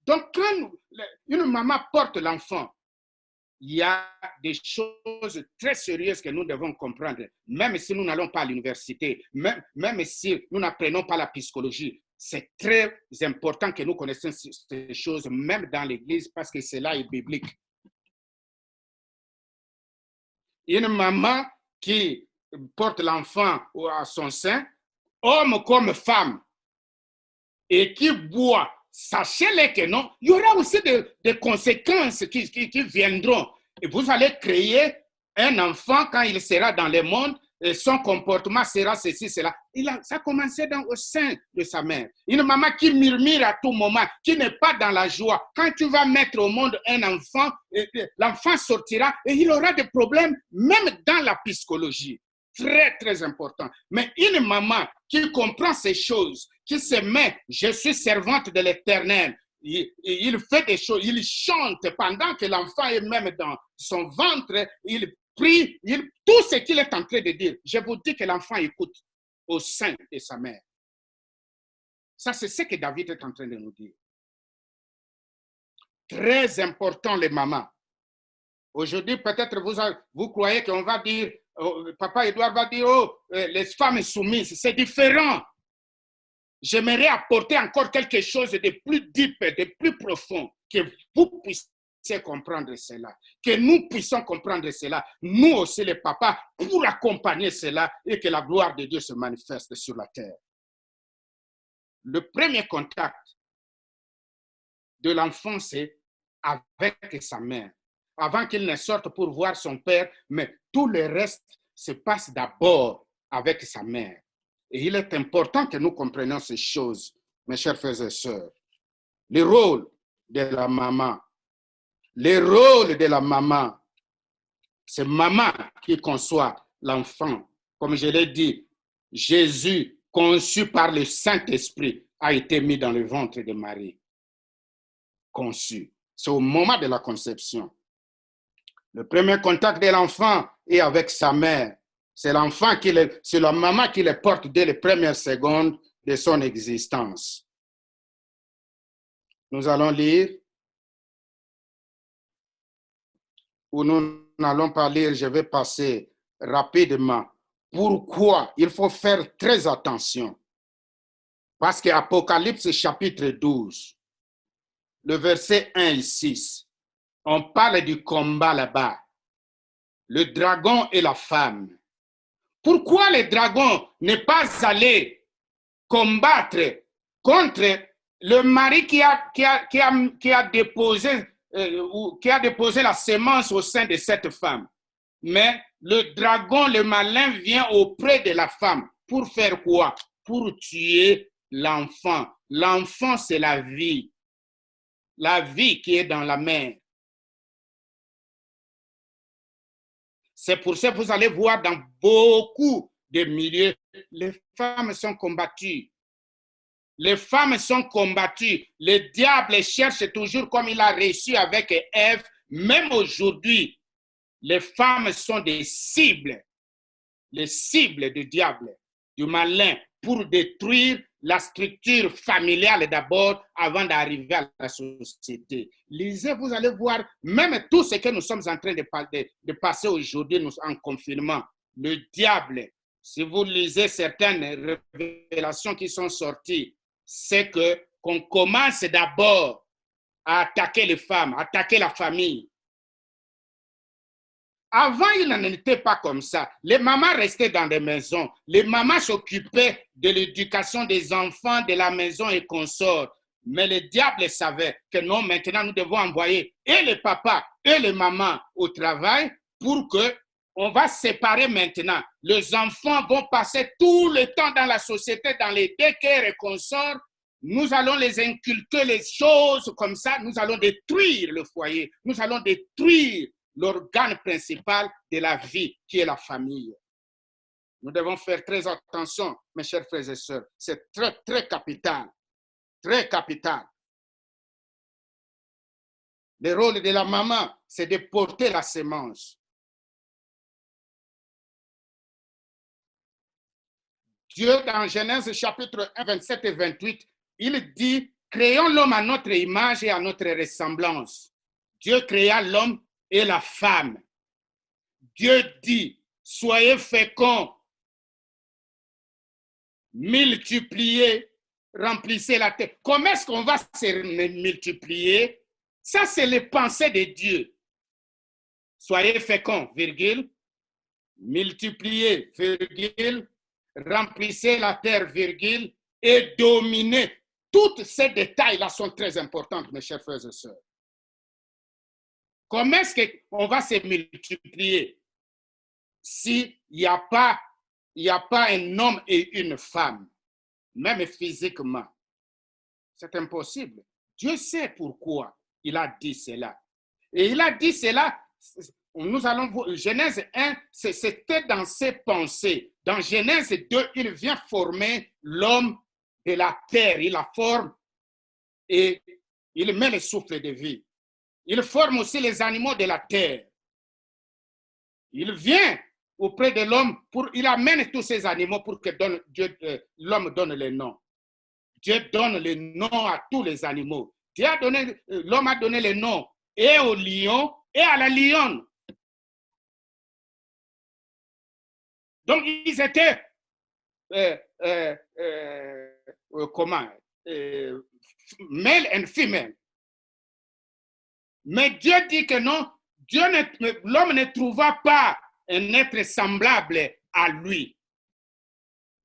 Donc, quand une maman porte l'enfant, il y a des choses très sérieuses que nous devons comprendre, même si nous n'allons pas à l'université, même si nous n'apprenons pas la psychologie. C'est très important que nous connaissions ces choses, même dans l'Église, parce que cela est biblique. Une maman qui porte l'enfant à son sein, homme comme femme, et qui boit, sachez-le que non, il y aura aussi des conséquences qui viendront. Et vous allez créer un enfant quand il sera dans le monde, et son comportement sera ceci, cela. Ça a commencé au sein de sa mère. Une maman qui murmure à tout moment, qui n'est pas dans la joie. Quand tu vas mettre au monde un enfant, l'enfant sortira et il aura des problèmes, même dans la psychologie. Très, très important. Mais une maman qui comprend ces choses, qui se met, je suis servante de l'Éternel, il fait des choses, il chante pendant que l'enfant est même dans son ventre, il prie, tout ce qu'il est en train de dire. Je vous dis que l'enfant écoute au sein de sa mère. Ça, c'est ce que David est en train de nous dire. Très important, les mamans. Aujourd'hui, peut-être vous croyez qu'on va dire, Papa Edouard va dire, oh, les femmes soumises, c'est différent. J'aimerais apporter encore quelque chose de plus deep, de plus profond, que vous puissiez comprendre cela, que nous puissions comprendre cela, nous aussi les papas, pour accompagner cela et que la gloire de Dieu se manifeste sur la terre. Le premier contact de l'enfant, c'est avec sa mère. Avant qu'il ne sorte pour voir son père, mais tout le reste se passe d'abord avec sa mère. Et il est important que nous comprenions ces choses, mes chers frères et sœurs. Le rôle de la maman. Le rôle de la maman. C'est maman qui conçoit l'enfant. Comme je l'ai dit, Jésus, conçu par le Saint-Esprit, a été mis dans le ventre de Marie. Conçu. C'est au moment de la conception. Le premier contact de l'enfant est avec sa mère. C'est la maman qui le porte dès les premières secondes de son existence. Nous allons lire, ou nous n'allons pas lire, je vais passer rapidement. Pourquoi? Il faut faire très attention. Parce qu'Apocalypse chapitre 12, le verset 1 et 6, on parle du combat là-bas. Le dragon et la femme. Pourquoi le dragon n'est pas allé combattre contre le mari qui a déposé la semence au sein de cette femme? Mais le dragon, le malin, vient auprès de la femme. Pour faire quoi? Pour tuer l'enfant. L'enfant, c'est la vie. La vie qui est dans la mère. C'est pour ça que vous allez voir dans beaucoup de milieux, les femmes sont combattues. Les femmes sont combattues. Le diable cherche toujours comme il a réussi avec Ève. Même aujourd'hui, les femmes sont des cibles. Les cibles du diable, du malin, pour détruire la structure familiale d'abord avant d'arriver à la société. Lisez, vous allez voir, même tout ce que nous sommes en train de passer aujourd'hui en confinement, le diable, si vous lisez certaines révélations qui sont sorties, c'est qu'on commence d'abord à attaquer les femmes, attaquer la famille. Avant, il n'en était pas comme ça. Les mamans restaient dans des maisons. Les mamans s'occupaient de l'éducation des enfants, de la maison et consorts. Mais le diable savait que non, maintenant, nous devons envoyer et les papas et les mamans au travail pour qu'on va séparer maintenant. Les enfants vont passer tout le temps dans la société, dans les daycares et consorts. Nous allons les inculquer les choses comme ça. Nous allons détruire le foyer. Nous allons détruire l'organe principal de la vie, qui est la famille. Nous devons faire très attention, mes chers frères et sœurs. C'est très, très capital. Très capital. Le rôle de la maman, c'est de porter la semence. Dieu, dans Genèse chapitre 1, 27 et 28, il dit créons l'homme à notre image et à notre ressemblance. Dieu créa l'homme et la femme. Dieu dit, soyez féconds, multipliez, remplissez la terre. Comment est-ce qu'on va se multiplier? Ça, c'est les pensées de Dieu. Soyez féconds, virgule, multipliez, virgule, remplissez la terre, virgule, et dominez. Tous ces détails-là sont très importants, mes chers frères et sœurs. Comment est-ce qu'on va se multiplier s'il n'y a pas un homme et une femme, même physiquement? C'est impossible. Dieu sait pourquoi il a dit cela. Et il a dit cela, nous allons voir, Genèse 1, c'était dans ses pensées. Dans Genèse 2, il vient former l'homme de la terre. Il la forme et il met le souffle de vie. Il forme aussi les animaux de la terre. Il vient auprès de l'homme, il amène tous ces animaux pour que l'homme donne les noms. Dieu donne les noms à tous les animaux. L'homme a donné les noms et au lion et à la lionne. Donc, ils étaient male and female. Mais Dieu dit que non, l'homme ne trouva pas un être semblable à lui.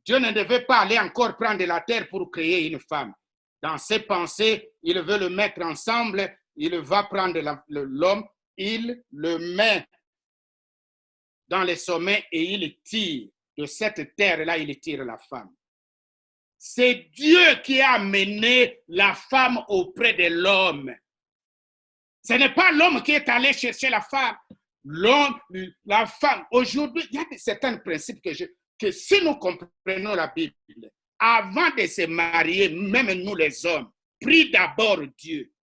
Dieu ne devait pas aller encore prendre la terre pour créer une femme. Dans ses pensées, il veut le mettre ensemble, il va prendre l'homme, il le met dans les sommets et il tire. De cette terre-là, il tire la femme. C'est Dieu qui a amené la femme auprès de l'homme. Ce n'est pas l'homme qui est allé chercher la femme. L'homme, la femme. Aujourd'hui, il y a certains principes que si nous comprenons la Bible, avant de se marier, même nous les hommes, prie d'abord Dieu.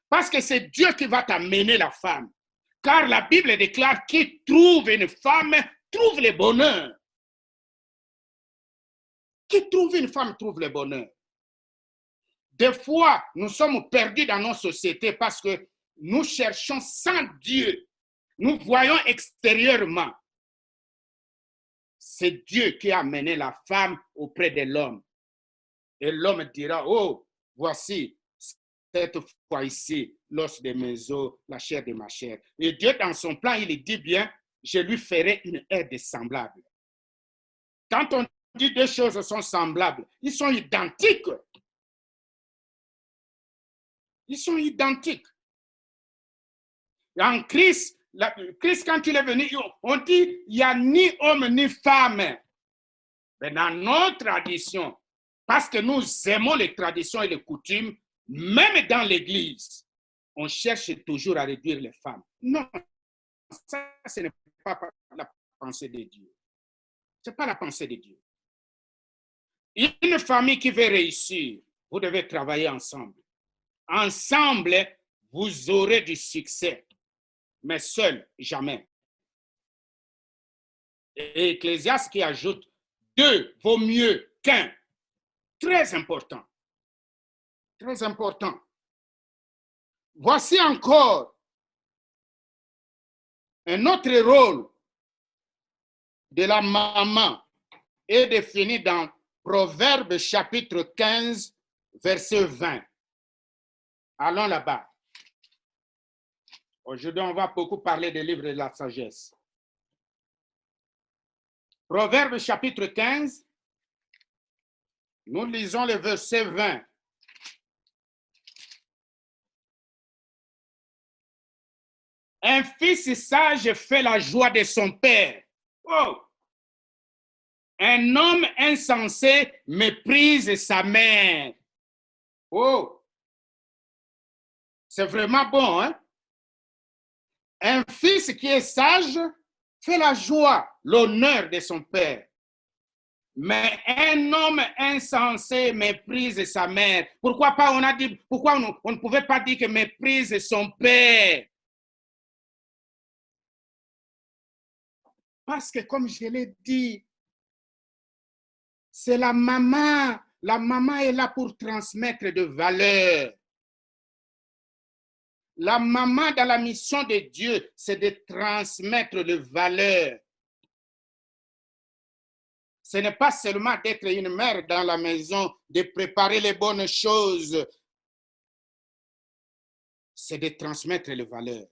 Parce que c'est Dieu qui va t'amener la femme. Car la Bible déclare qui trouve une femme, trouve le bonheur. Qui trouve une femme, trouve le bonheur. Des fois, nous sommes perdus dans nos sociétés parce que nous cherchons sans Dieu. Nous voyons extérieurement. C'est Dieu qui a amené la femme auprès de l'homme. Et l'homme dira, oh, voici cette fois ici, l'os de mes os, la chair de ma chair. Et Dieu, dans son plan, il dit bien, je lui ferai une aide semblable. Quand on dit deux choses sont semblables, ils sont identiques. Ils sont identiques. En Christ, quand il est venu, on dit il n'y a ni homme ni femme. Mais dans nos traditions, parce que nous aimons les traditions et les coutumes, même dans l'Église, on cherche toujours à réduire les femmes. Non, ça, ce n'est pas la pensée de Dieu. Ce n'est pas la pensée de Dieu. Une famille qui veut réussir, vous devez travailler ensemble. Ensemble, vous aurez du succès. Mais seul, jamais. Et Ecclésiaste qui ajoute, deux vaut mieux qu'un. Très important. Très important. Voici encore un autre rôle de la maman est défini dans Proverbes chapitre 15, verset 20. Allons là-bas. Aujourd'hui, on va beaucoup parler des livres de la sagesse. Proverbes chapitre 15, nous lisons le verset 20. Un fils sage fait la joie de son père. Oh! Un homme insensé méprise sa mère. Oh! C'est vraiment bon, hein? Un fils qui est sage fait la joie, l'honneur de son père. Mais un homme insensé méprise sa mère. Pourquoi on ne pouvait pas dire que méprise son père? Parce que comme je l'ai dit, c'est la maman La maman est là pour transmettre de valeurs. La maman dans la mission de Dieu, c'est de transmettre de valeurs. Ce n'est pas seulement d'être une mère dans la maison, de préparer les bonnes choses. C'est de transmettre les valeurs.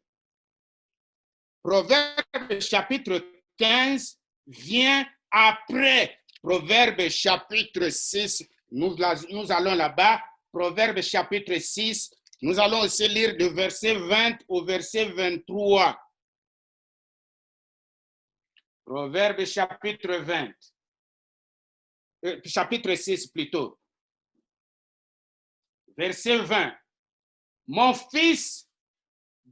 Proverbe chapitre 15 vient après Proverbe chapitre 6. Nous allons là-bas. Proverbe chapitre 6. Nous allons aussi lire du verset 20 au verset 23. Proverbe chapitre 20. Chapitre 6 plutôt. Verset 20. Mon fils,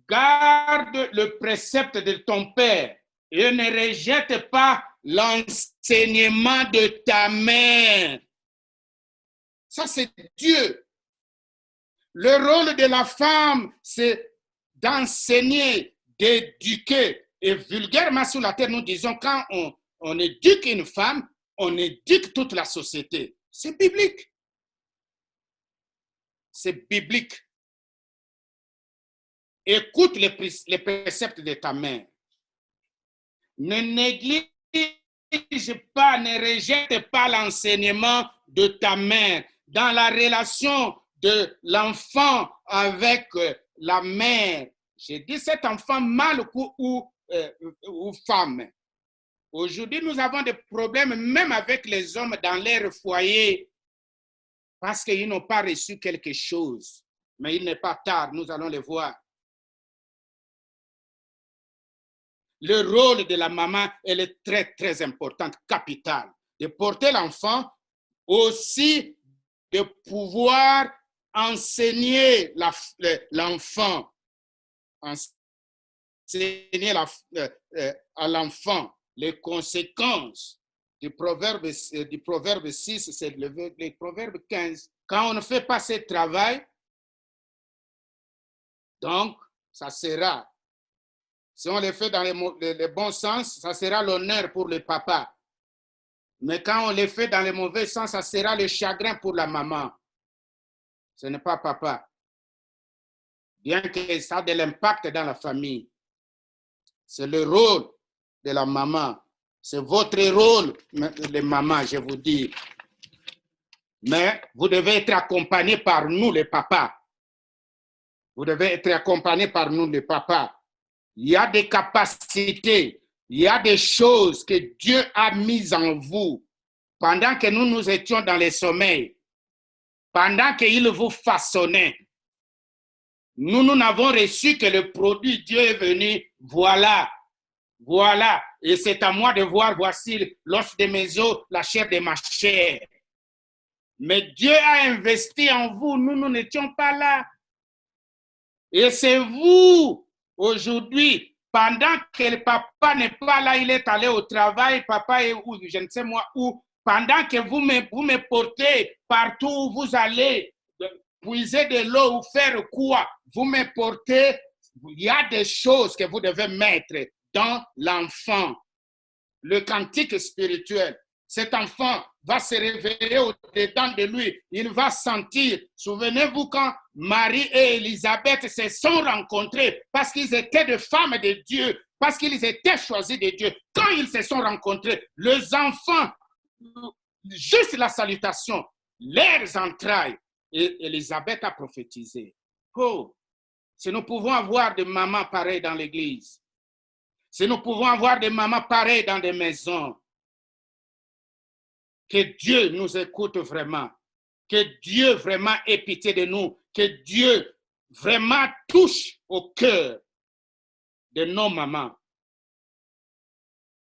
garde le précepte de ton père et ne rejette pas l'enseignement de ta mère. Ça, c'est Dieu. Le rôle de la femme, c'est d'enseigner, d'éduquer. Et vulgairement sur la terre, nous disons, quand on éduque une femme, on éduque toute la société. C'est biblique. C'est biblique. Écoute les préceptes de ta mère. Ne néglige pas, ne rejette pas l'enseignement de ta mère dans la relation de l'enfant avec la mère. J'ai dit cet enfant mâle ou femme. Aujourd'hui, nous avons des problèmes même avec les hommes dans leur foyer parce qu'ils n'ont pas reçu quelque chose. Mais il n'est pas tard, nous allons le voir. Le rôle de la maman, elle est très, très importante, capitale. De porter l'enfant, aussi de pouvoir enseigner l'enfant. Enseigner à l'enfant les conséquences du proverbe 6, c'est le proverbe 15. Quand on ne fait pas ce travail, donc, ça sera, si on le fait dans le bon sens, ça sera l'honneur pour le papa. Mais quand on le fait dans le mauvais sens, ça sera le chagrin pour la maman. Ce n'est pas papa. Bien que ça ait de l'impact dans la famille. C'est le rôle de la maman. C'est votre rôle, les mamans, je vous dis. Mais vous devez être accompagnés par nous, les papas. Vous devez être accompagnés par nous, les papas. Il y a des capacités, il y a des choses que Dieu a mises en vous pendant que nous étions dans les sommeils, pendant qu'il vous façonnait. Nous n'avons reçu que le produit. Dieu est venu, voilà. Voilà, et c'est à moi de voir, voici l'os de mes os, la chair de ma chair. Mais Dieu a investi en vous, nous n'étions pas là. Et c'est vous, aujourd'hui, pendant que le papa n'est pas là, il est allé au travail, papa est où, je ne sais moi où, pendant que vous me portez partout où vous allez, puiser de l'eau ou faire quoi, vous me portez, il y a des choses que vous devez mettre dans l'enfant, le cantique spirituel. Cet enfant va se réveiller au-dedans de lui. Il va sentir. Souvenez-vous quand Marie et Élisabeth se sont rencontrés parce qu'ils étaient des femmes de Dieu, parce qu'ils étaient choisis de Dieu. Quand ils se sont rencontrés, les enfants, juste la salutation, leurs entrailles, et Élisabeth a prophétisé. Oh, si nous pouvons avoir des mamans pareilles dans l'église, si nous pouvons avoir des mamans pareilles dans des maisons, que Dieu nous écoute vraiment, que Dieu vraiment ait pitié de nous, que Dieu vraiment touche au cœur de nos mamans,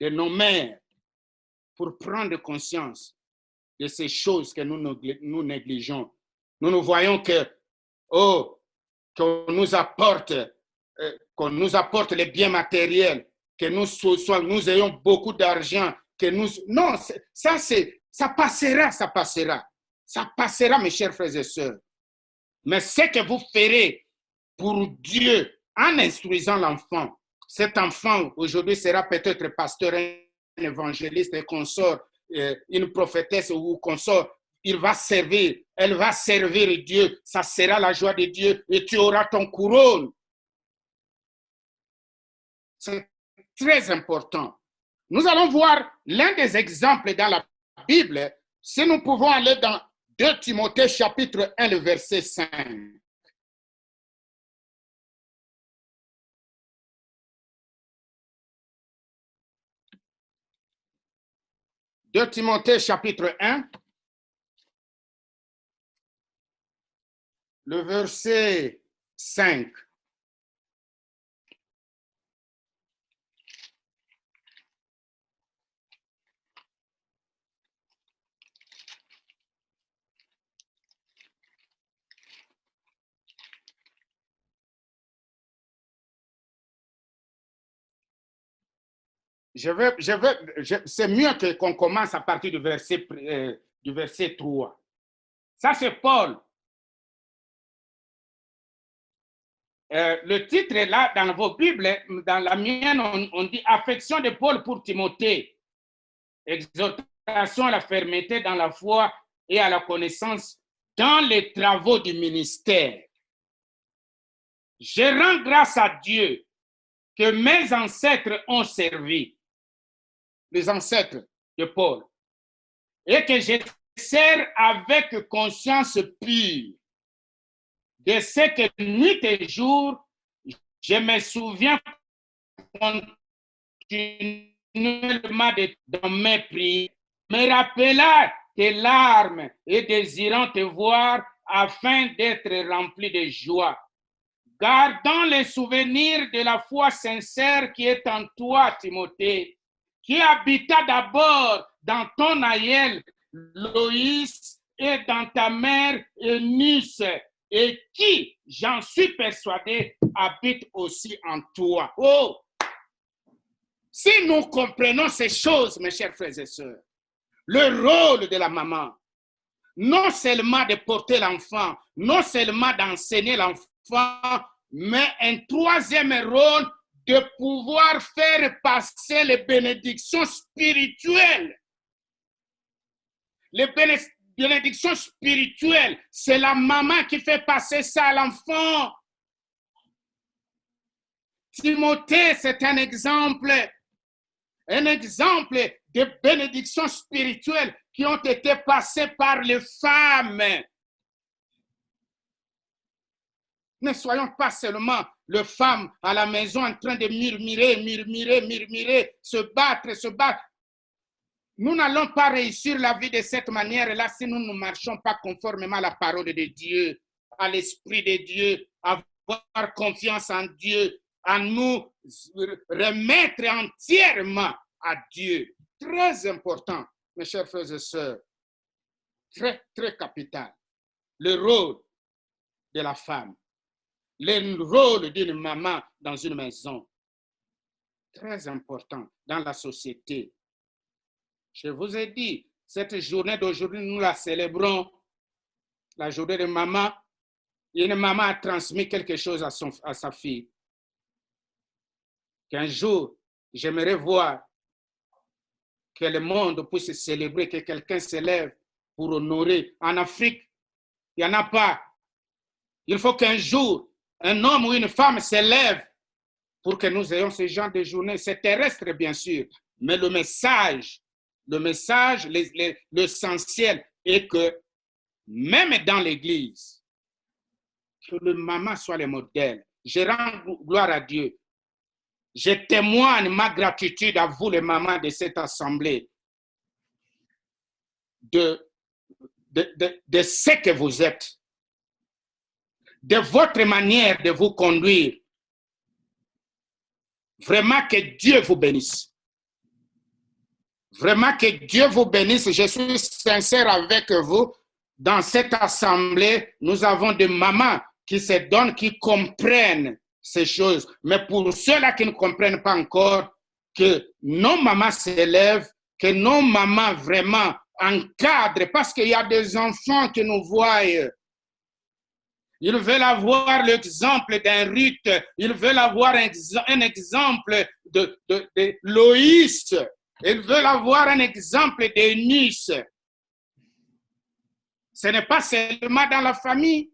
de nos mères, pour prendre conscience de ces choses que nous négligeons. Nous voyons que, qu'on nous apporte les biens matériels, que nous ayons beaucoup d'argent, que nous... Non, ça passera, ça passera. Ça passera, mes chers frères et sœurs. Mais ce que vous ferez pour Dieu en instruisant l'enfant, cet enfant aujourd'hui sera peut-être pasteur, un évangéliste, un consort, une prophétesse ou consort. il va servir, elle va servir Dieu. Ça sera la joie de Dieu et tu auras ton couronne. C'est très important. Nous allons voir l'un des exemples dans la Bible. Si nous pouvons aller dans 2 Timothée chapitre 1, le verset 5. 2 Timothée chapitre 1, le verset 5. C'est mieux qu'on commence à partir du verset 3. Ça, c'est Paul. Le titre est là dans vos Bibles. Dans la mienne, on dit « Affection de Paul pour Timothée, exhortation à la fermeté dans la foi et à la connaissance dans les travaux du ministère. Je rends grâce à Dieu que mes ancêtres ont servi, les ancêtres de Paul, et que je sers avec conscience pure de ce que nuit et jour, je me souviens continuellement dans mes prières, me rappelant tes larmes et désirant te voir afin d'être rempli de joie. Gardant les souvenirs de la foi sincère qui est en toi, Timothée, qui habita d'abord dans ton aïeul Loïs et dans ta mère Eunice, et qui, j'en suis persuadé, habite aussi en toi. Oh! Si nous comprenons ces choses, mes chers frères et sœurs, le rôle de la maman, non seulement de porter l'enfant, non seulement d'enseigner l'enfant, mais un troisième rôle de pouvoir faire passer les bénédictions spirituelles. Les bénédictions spirituelles, c'est la maman qui fait passer ça à l'enfant. Timothée, c'est un exemple de bénédictions spirituelles qui ont été passées par les femmes. Ne soyons pas seulement les femmes à la maison en train de murmurer, se battre. Nous n'allons pas réussir la vie de cette manière-là si nous ne marchons pas conformément à la parole de Dieu, à l'Esprit de Dieu, à avoir confiance en Dieu, à nous remettre entièrement à Dieu. Très important, mes chers frères et sœurs. Très, très capital. Le rôle de la femme. Le rôle d'une maman dans une maison. Très important dans la société. Je vous ai dit, cette journée d'aujourd'hui, nous la célébrons, la journée de maman. Une maman a transmis quelque chose à sa fille. Qu'un jour, j'aimerais voir que le monde puisse célébrer, que quelqu'un se lève pour honorer. En Afrique, il n'y en a pas. Il faut qu'un jour, un homme ou une femme se lève pour que nous ayons ce genre de journée. C'est terrestre, bien sûr, mais le message, l'essentiel est que même dans l'Église, que le maman soit le modèle. Je rends gloire à Dieu. Je témoigne ma gratitude à vous, les mamans de cette assemblée, de ce que vous êtes, de votre manière de vous conduire. Vraiment que Dieu vous bénisse. Vraiment que Dieu vous bénisse. Je suis sincère avec vous. Dans cette assemblée, nous avons des mamans qui se donnent, qui comprennent ces choses. Mais pour ceux-là qui ne comprennent pas encore, que nos mamans s'élèvent, que nos mamans vraiment encadrent, parce qu'il y a des enfants qui nous voient. Ils veulent avoir l'exemple d'un Ruth, ils veulent avoir un exemple de Loïs, ils veulent avoir un exemple d'Eunice. Ce n'est pas seulement dans la famille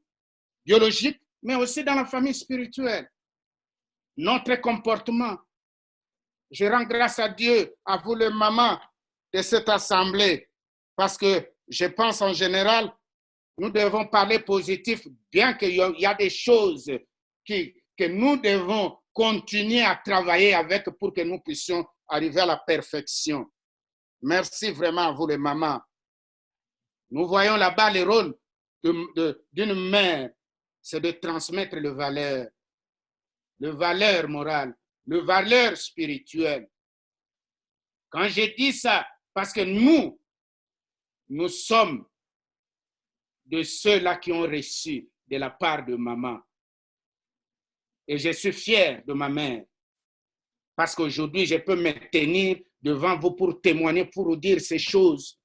biologique, mais aussi dans la famille spirituelle. Notre comportement. Je rends grâce à Dieu, à vous les mamans de cette assemblée, parce que je pense en général, nous devons parler positif, bien qu'il y a des choses que nous devons continuer à travailler avec pour que nous puissions arriver à la perfection. Merci vraiment à vous les mamans. Nous voyons là-bas le rôle d'une mère, c'est de transmettre le valeur morale, le valeur spirituelle. Quand je dis ça, parce que nous sommes de ceux-là qui ont reçu de la part de maman. Et je suis fier de ma mère. Parce qu'aujourd'hui, je peux me tenir devant vous pour témoigner, pour vous dire ces choses.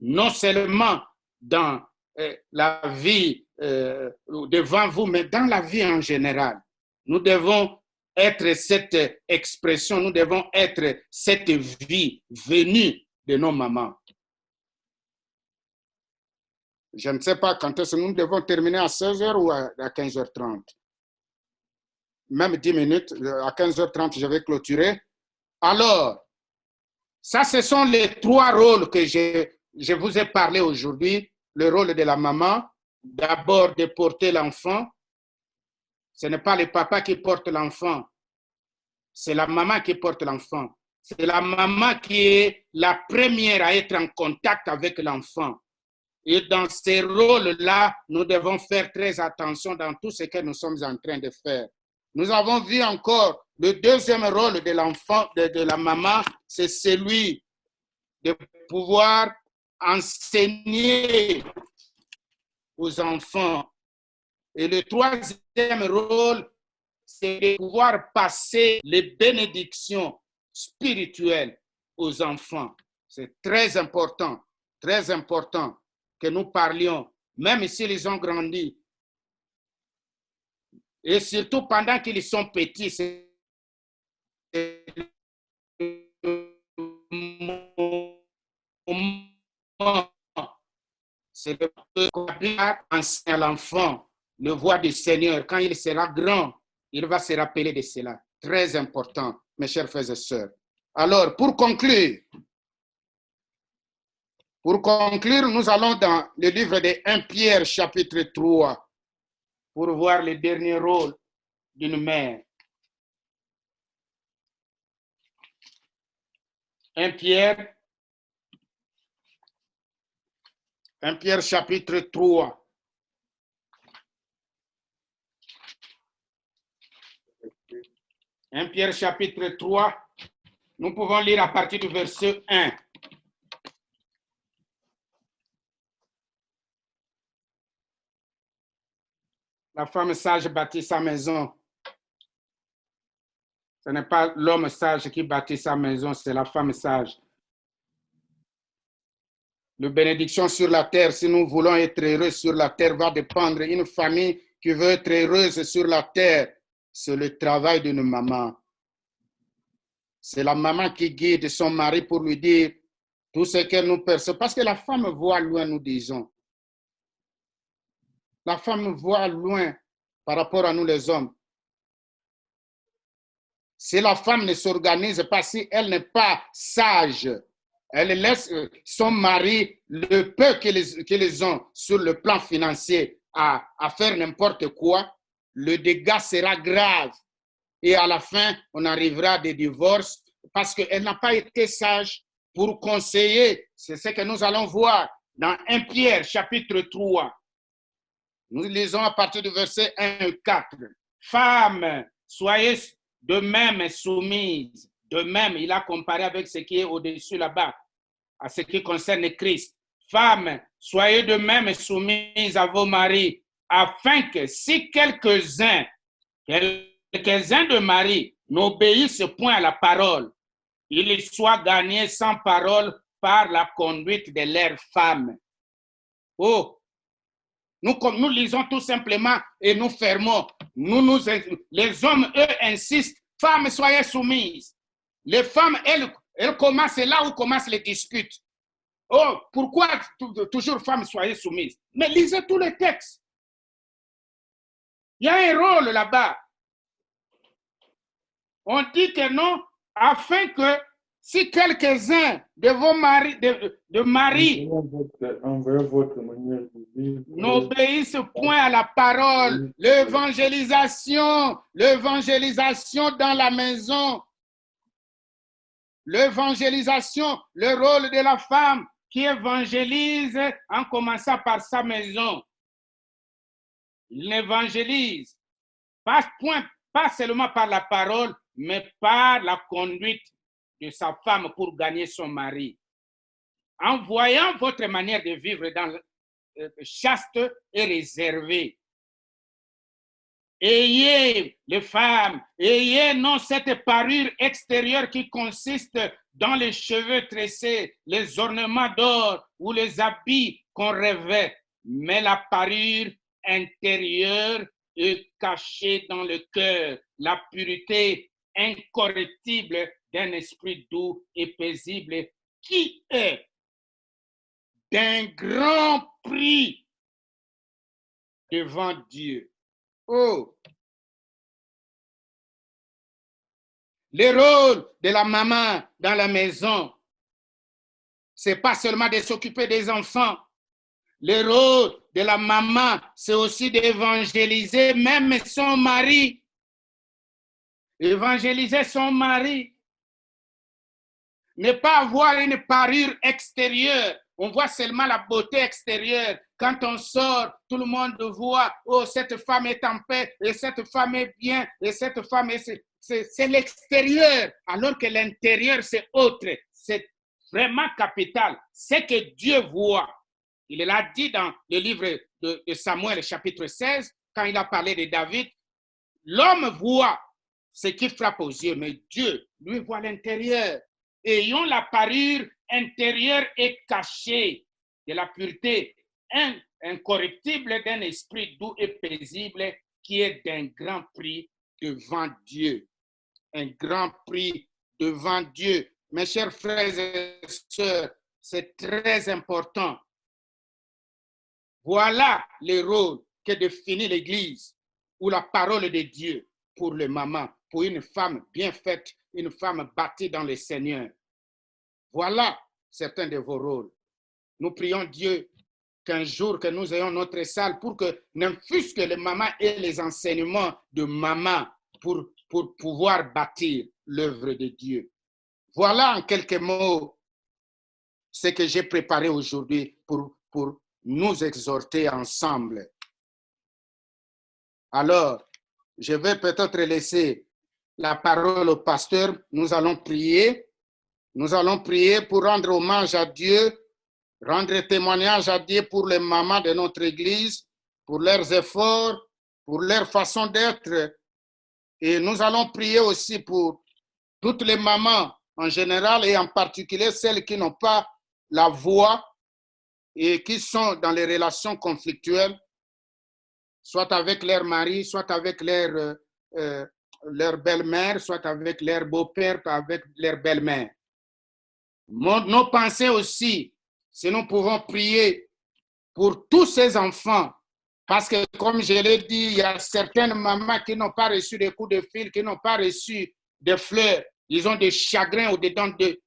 Non seulement dans la vie devant vous, mais dans la vie en général. Nous devons être cette expression, nous devons être cette vie venue de nos mamans. Je ne sais pas quand est-ce que nous devons terminer à 16h ou à 15h30. Même 10 minutes, à 15h30, je vais clôturer. Alors, ça, ce sont les 3 rôles que je vous ai parlé aujourd'hui. Le rôle de la maman, d'abord de porter l'enfant. Ce n'est pas le papa qui porte l'enfant, c'est la maman qui porte l'enfant. C'est la maman qui est la première à être en contact avec l'enfant. Et dans ces rôles-là, nous devons faire très attention dans tout ce que nous sommes en train de faire. Nous avons vu encore le deuxième rôle de l'enfant, de la maman, c'est celui de pouvoir enseigner aux enfants. Et le troisième rôle, c'est de pouvoir passer les bénédictions spirituelles aux enfants. C'est très important que nous parlions, même s'ils ont grandi. Et surtout pendant qu'ils sont petits, c'est enseigner à l'enfant le voie du Seigneur. Quand il sera grand, il va se rappeler de cela. Très important, mes chers frères et sœurs. Alors, pour conclure, nous allons dans le livre de 1 Pierre, chapitre 3, pour voir le dernier rôle d'une mère. 1 Pierre, chapitre 3. Pierre, chapitre 3, nous pouvons lire à partir du verset 1. La femme sage bâtit sa maison. Ce n'est pas l'homme sage qui bâtit sa maison, c'est la femme sage. La bénédiction sur la terre, si nous voulons être heureux sur la terre, va dépendre. Une famille qui veut être heureuse sur la terre, c'est le travail d'une maman. C'est la maman qui guide son mari pour lui dire tout ce qu'elle nous perçoit. Parce que la femme voit loin, nous disons. La femme voit loin par rapport à nous les hommes. Si la femme ne s'organise pas, si elle n'est pas sage, elle laisse son mari le peu qu'ils ont sur le plan financier à faire n'importe quoi, le dégât sera grave. Et à la fin, on arrivera à des divorces parce qu'elle n'a pas été sage pour conseiller. C'est ce que nous allons voir dans 1 Pierre, chapitre 3. Nous lisons à partir du verset 1 et 4. Femmes, soyez de même soumises. De même, il a comparé avec ce qui est au-dessus là-bas, à ce qui concerne Christ. Femmes, soyez de même soumises à vos maris, afin que si quelques-uns de maris n'obéissent point à la parole, ils soient gagnés sans parole par la conduite de leurs femmes. Oh! Nous lisons tout simplement et nous fermons. Les hommes, eux, insistent. Femmes, soyez soumises. Les femmes, elles commencent là où commencent les disputes. Oh, pourquoi toujours femmes soyez soumises? Mais lisez tous les textes. Il y a un rôle là-bas. On dit que non, afin que si quelques-uns de vos maris, de maris n'obéissent point à la parole, l'évangélisation dans la maison, l'évangélisation, le rôle de la femme qui évangélise en commençant par sa maison. Il évangélise, pas seulement par la parole, mais par la conduite de sa femme pour gagner son mari. En voyant votre manière de vivre dans chaste et réservée, ayez les femmes, ayez non cette parure extérieure qui consiste dans les cheveux tressés, les ornements d'or ou les habits qu'on revêt, mais la parure intérieure est cachée dans le cœur, la pureté incorruptible d'un esprit doux et paisible qui est d'un grand prix devant Dieu. Oh! Le rôle de la maman dans la maison, c'est pas seulement de s'occuper des enfants. Le rôle de la maman, c'est aussi d'évangéliser même son mari. Évangéliser son mari. Ne pas avoir une parure extérieure. On voit seulement la beauté extérieure. Quand on sort, tout le monde voit, oh, cette femme est en paix, et cette femme est bien, et cette femme est... C'est l'extérieur, alors que l'intérieur, c'est autre. C'est vraiment capital. C'est que Dieu voit. Il l'a dit dans le livre de Samuel, chapitre 16, quand il a parlé de David. L'homme voit ce qui frappe aux yeux, mais Dieu, lui, voit l'intérieur. Ayons la parure intérieure et cachée de la pureté incorruptible d'un esprit doux et paisible qui est d'un grand prix devant Dieu. Un grand prix devant Dieu. Mes chers frères et sœurs, c'est très important. Voilà le rôle que définit l'Église ou la parole de Dieu pour les mamans, pour une femme bien faite, une femme bâtie dans le Seigneur. Voilà certains de vos rôles. Nous prions Dieu qu'un jour que nous ayons notre salle pour que, ne fût-ce que les mamans aient les enseignements de maman pour pouvoir bâtir l'œuvre de Dieu. Voilà en quelques mots ce que j'ai préparé aujourd'hui pour nous exhorter ensemble. Alors, je vais peut-être laisser la parole au pasteur. Nous allons prier. Nous allons prier pour rendre hommage à Dieu, rendre témoignage à Dieu pour les mamans de notre Église, pour leurs efforts, pour leur façon d'être. Et nous allons prier aussi pour toutes les mamans en général et en particulier celles qui n'ont pas la voix et qui sont dans les relations conflictuelles, soit avec leur mari, soit avec leur belle-mère, soit avec leur beau-père, soit avec leur belle-mère. Nos pensées aussi, si nous pouvons prier pour tous ces enfants, parce que comme je l'ai dit, il y a certaines mamans qui n'ont pas reçu des coups de fil, qui n'ont pas reçu des fleurs, ils ont des chagrins au-dedans d'eux.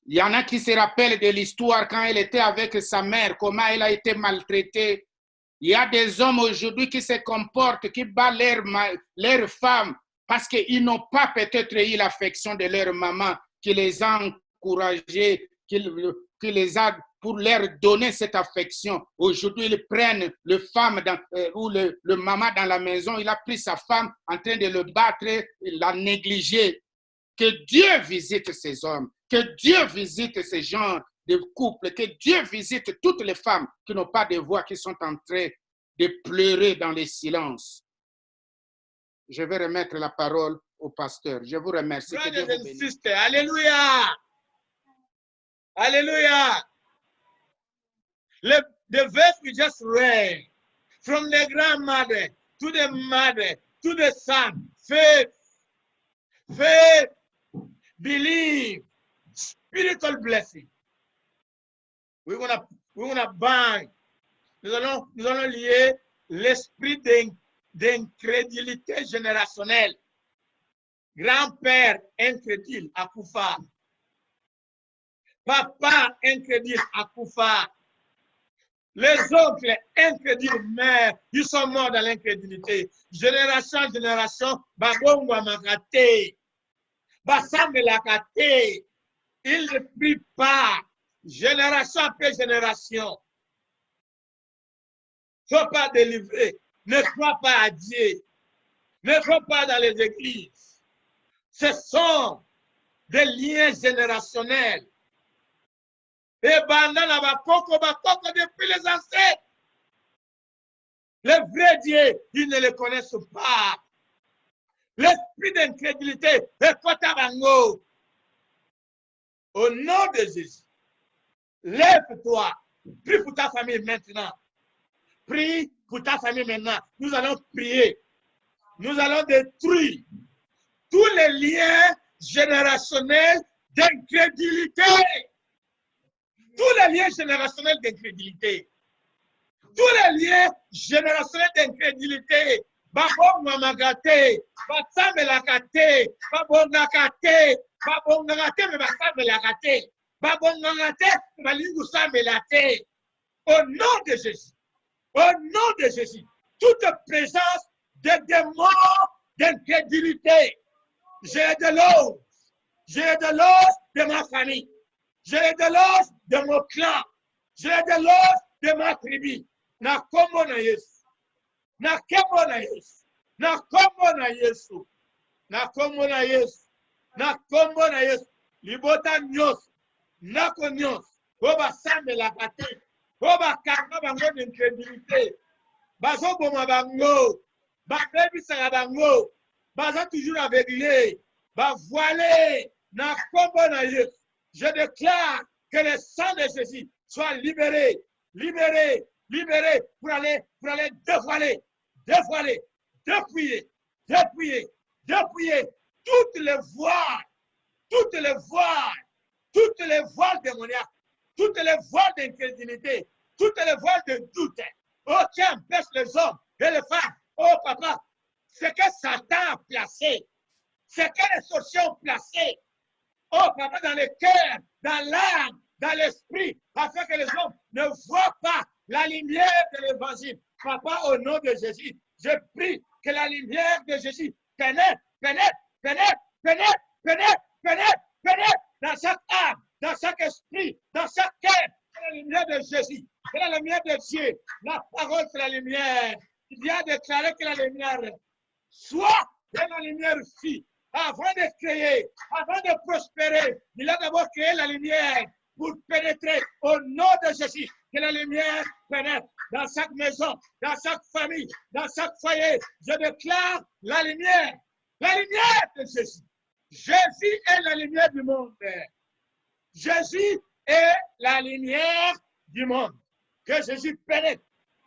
Il y en a qui se rappellent de l'histoire quand elle était avec sa mère, comment elle a été maltraitée. Il y a des hommes aujourd'hui qui se comportent, qui battent leurs femmes parce qu'ils n'ont pas peut-être eu l'affection de leur maman qui les a encouragés, qui les a pour leur donner cette affection. Aujourd'hui, ils prennent le femme ou le maman dans la maison. Il a pris sa femme en train de le battre, la négliger. Que Dieu visite ces hommes, que Dieu visite ces gens de couple, que Dieu visite toutes les femmes qui n'ont pas de voix, qui sont en train de pleurer dans le silence. Je vais remettre la parole au pasteur. Je vous remercie. Brothers and sisters, Alléluia. Alléluia. The verse we just read, from the grandmother to the mother to the son, faith, believe, spiritual blessing. we're gonna bind. Nous allons lier l'esprit d'incrédulité générationnelle. Grand-père incrédule à Koufa. Papa incrédule à Koufa. Les oncles incrédules, mères, ils sont morts dans l'incrédulité. Génération en génération, babongo magate, bassam lakate. Ils ne prient pas. Génération après génération. Ne sois pas délivré. Ne crois pas à Dieu. Ne crois pas dans les églises. Ce sont des liens générationnels. Et bandana bakoko depuis les ancêtres. Le vrai Dieu, ils ne le connaissent pas. L'esprit d'incrédulité est kotabango. Au nom de Jésus, lève-toi. Prie pour ta famille maintenant. Prie pour ta famille maintenant. Nous allons prier. Nous allons détruire tous les liens générationnels d'incrédulité. Tous les liens générationnels d'incrédulité. Tous les liens générationnels d'incrédulité. Babon mamagate, batsamelakate, babongakate, babongakate, mais batsamelakate, babongakate, balingusamelate. Au nom de Jésus, au nom de Jésus, toute présence de démons d'incrédulité, j'ai de l'os, j'ai de l'os de ma famille, j'ai de l'os de mon clan, j'ai de l'os de ma tribu. Na kombo na Yesu, na kombo na Yesu, na kombo na Yesu, na kombo na Yesu, na kombo na Yesu. Libota nyos, nako nyos, oba sambe la kate, oba kaka bango d'incrédulité, bazo boma bango, babebi sara bango, bazo toujours aveuglé, ba voilé, na kombo na Yesu. Je déclare que le sang de Jésus soit libéré, libéré, libéré pour aller dévoiler, dépouiller toutes les voiles démoniaques, toutes les voiles d'incrédulité, toutes les voiles de doute. Oh, qui empêche les hommes et les femmes. Oh, papa, c'est que Satan a placé, c'est que les sorciers ont placé. Oh, papa, dans le cœur, dans l'âme, dans l'esprit, afin que les hommes ne voient pas la lumière de l'évangile. Papa, au nom de Jésus, je prie que la lumière de Jésus pénètre dans chaque âme, dans chaque esprit, dans chaque cœur. Que la lumière de Jésus, que la lumière de Dieu, la parole c'est la lumière. Il a déclaré que la lumière soit que la lumière fut. Avant de créer, avant de prospérer, il a d'abord créé la lumière pour pénétrer au nom de Jésus. Que la lumière pénètre dans chaque maison, dans chaque famille, dans chaque foyer. Je déclare la lumière de Jésus. Jésus est la lumière du monde. Jésus est la lumière du monde. Que Jésus pénètre,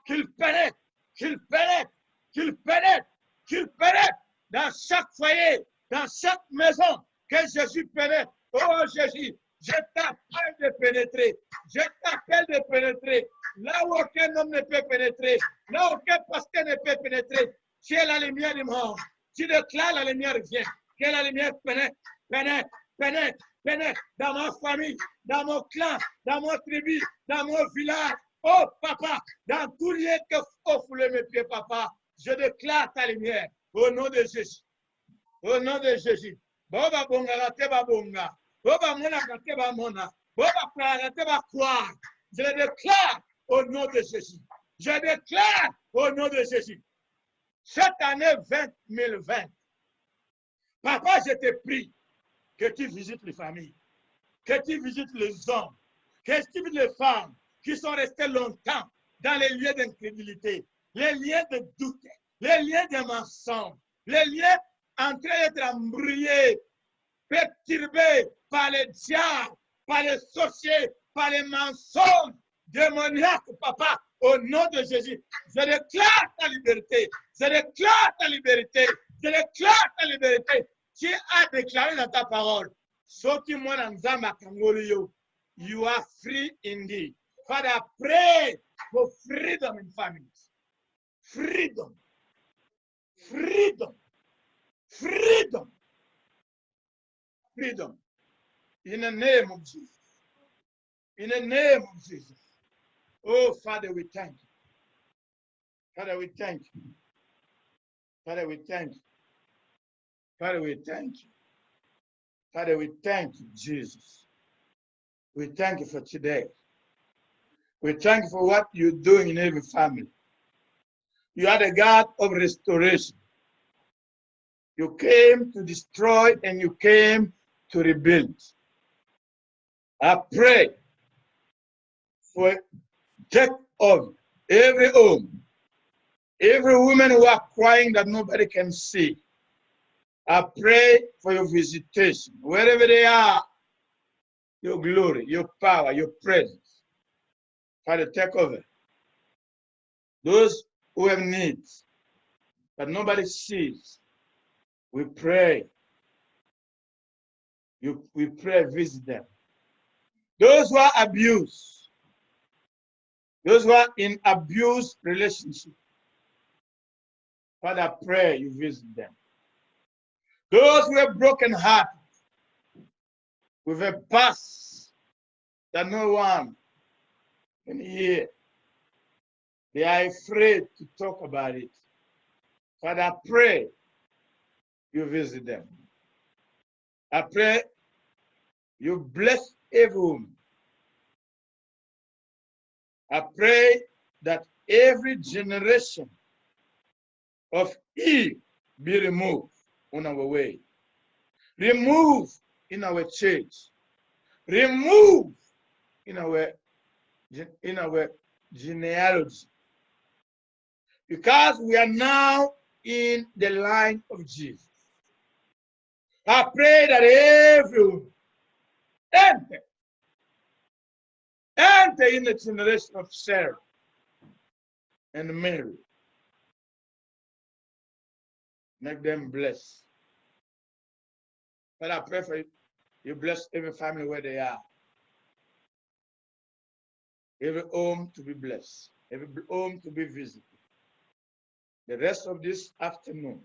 qu'il pénètre, qu'il pénètre, qu'il pénètre, qu'il pénètre dans chaque foyer, dans chaque maison. Que Jésus pénètre. Oh Jésus, je t'appelle de pénétrer. Je t'appelle de pénétrer. Là où aucun homme ne peut pénétrer. Là où aucun pasteur ne peut pénétrer. Tu es la lumière du monde. Tu déclares la lumière vient. Que la lumière pénètre, pénètre, pénètre, pénètre dans ma famille, dans mon clan, dans mon tribu, dans mon village. Oh papa, dans tout lieu que faut fouler mes pieds, papa, je déclare ta lumière au nom de Jésus. Au nom de Jésus. Boba bonga la teba bonga. Boba mona la teba mona. Boba kwa la teba kwa. Je le déclare au nom de Jésus. Je déclare au nom de Jésus. Cette année 2020, papa, je te prie que tu visites les familles, que tu visites les hommes, que tu visites les femmes qui sont restés longtemps dans les lieux d'incrédulité, les liens de doute, les liens de mensonges, les liens en train d'être embrouillés, perturbés par les diables, par les sorciers, par les mensonges démoniaques, papa, au nom de Jésus. Je déclare ta liberté. Je déclare ta liberté. Je déclare ta liberté. Tu as déclaré dans ta parole. You are free indeed. Father, I pray for freedom in families. Freedom. Freedom. Freedom. Freedom. In the name of Jesus. In the name of Jesus. Oh, Father, we thank you. Father, we thank you. Father, we thank you. Father, we thank you. Father, we thank you, Jesus. We thank you for today. We thank you for what you're doing in every family. You are the God of restoration. You came to destroy and you came to rebuild. I pray for take over every home, every woman who are crying that nobody can see. I pray for your visitation, wherever they are, your glory, your power, your presence. Father, take over. Those who have needs that nobody sees, we pray. We pray, visit them. Those who are abused, those who are in abused relationship, Father, I pray you visit them. Those who are broken hearted, with a past that no one can hear, they are afraid to talk about it. Father, I pray you visit them. I pray you bless everyone. I pray that every generation of evil be removed on our way. Remove in our church. Remove in our genealogy. Because we are now in the line of Jesus. I pray that everyone enter in the generation of Sarah and Mary. Make them blessed. But I pray for you, you bless every family where they are. Every home to be blessed. Every home to be visited. The rest of this afternoon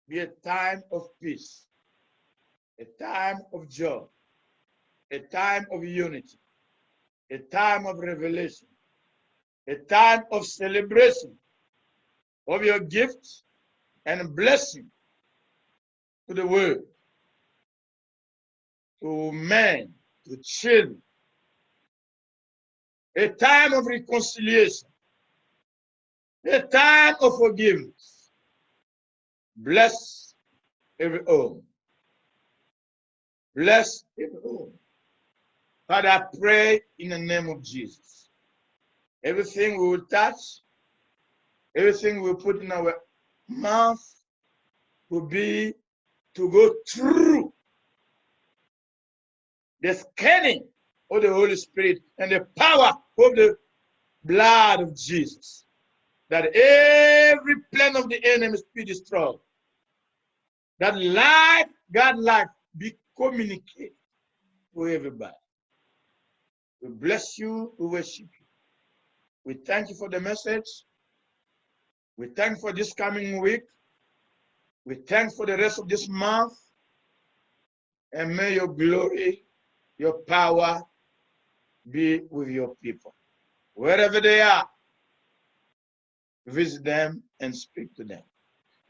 be a time of peace, a time of joy, a time of unity, a time of revelation, a time of celebration of your gifts and blessing to the world, to men, to children, a time of reconciliation, a time of forgiveness. Bless every home. Bless every home. Father, I pray in the name of Jesus. Everything we will touch, everything we put in our mouth will be to go through the scanning of the Holy Spirit and the power of the blood of Jesus. That every plan of the enemy be destroyed. That life, God life, be communicated to everybody. We bless you, we worship you. We thank you for the message. We thank you for this coming week. We thank you for the rest of this month. And may your glory, your power be with your people. Wherever they are, visit them and speak to them.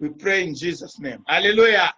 We pray in Jesus' name. Hallelujah.